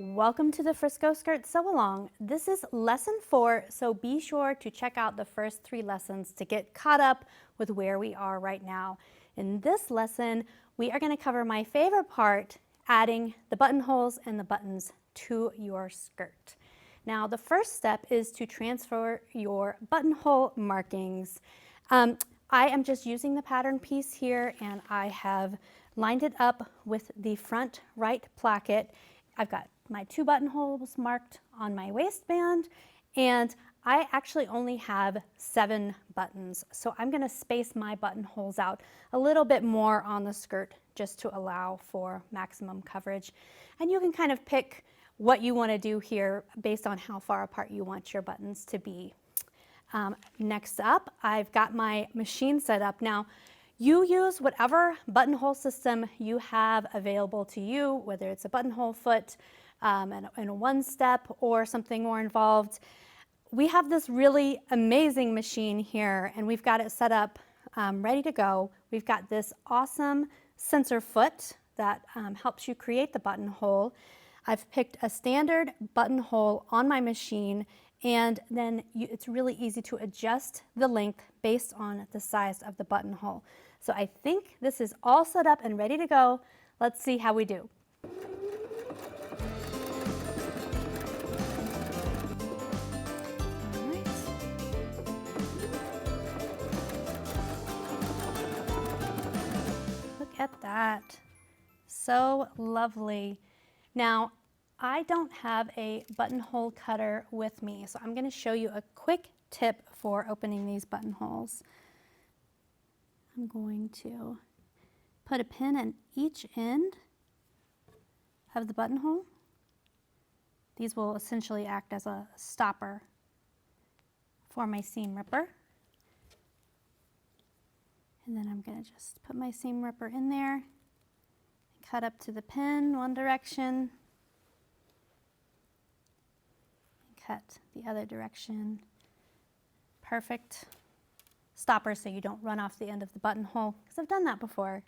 Welcome to the Frisco Skirt Sew Along. This is lesson 4, so be sure to check out the first 3 lessons to get caught up with where we are right now. In this lesson, we are going to cover my favorite part, adding the buttonholes and the buttons to your skirt. Now, the first step is to transfer your buttonhole markings. I am just using the pattern piece here, and I have lined it up with the front right placket. I've got my 2 buttonholes marked on my waistband, and I actually only have 7 buttons, so I'm going to space my buttonholes out a little bit more on the skirt just to allow for maximum coverage. And you can kind of pick what you want to do here based on how far apart you want your buttons to be. Next up, I've got my machine set up. Now, you use whatever buttonhole system you have available to you, whether it's a buttonhole foot and a one-step or something more involved. We have this really amazing machine here, and we've got it set up ready to go. We've got this awesome sensor foot that helps you create the buttonhole. I've picked a standard buttonhole on my machine, and then it's really easy to adjust the length based on the size of the buttonhole. So I think this is all set up and ready to go. Let's see how we do. Look at that. So lovely. Now, I don't have a buttonhole cutter with me, so I'm going to show you a quick tip for opening these buttonholes. I'm going to put a pin in each end of the buttonhole. These will essentially act as a stopper for my seam ripper. And then I'm going to just put my seam ripper in there, cut up to the pin one direction, cut the other direction. Perfect stopper so you don't run off the end of the buttonhole, because I've done that before.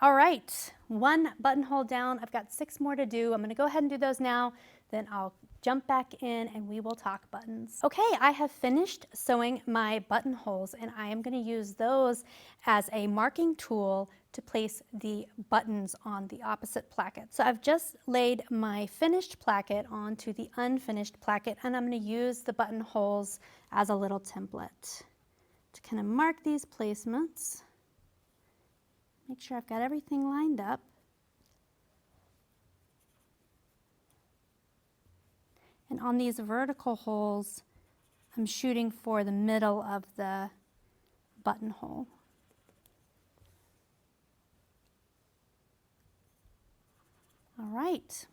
All right, 1 buttonhole down. I've got 6 more to do. I'm going to go ahead and do those now, then I'll jump back in and we will talk buttons. Okay, I have finished sewing my buttonholes, and I am going to use those as a marking tool to place the buttons on the opposite placket. So I've just laid my finished placket onto the unfinished placket, and I'm going to use the buttonholes as a little template to kind of mark these placements. Make sure I've got everything lined up. And on these vertical holes, I'm shooting for the middle of the buttonhole. All right.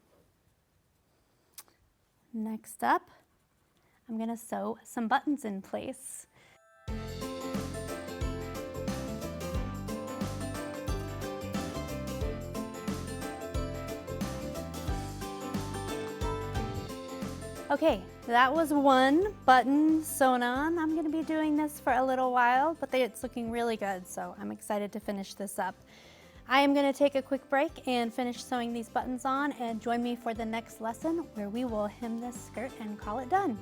Next up, I'm going to sew some buttons in place. Okay, that was 1 button sewn on. I'm going to be doing this for a little while, but it's looking really good, so I'm excited to finish this up. I am going to take a quick break and finish sewing these buttons on, and join me for the next lesson where we will hem this skirt and call it done.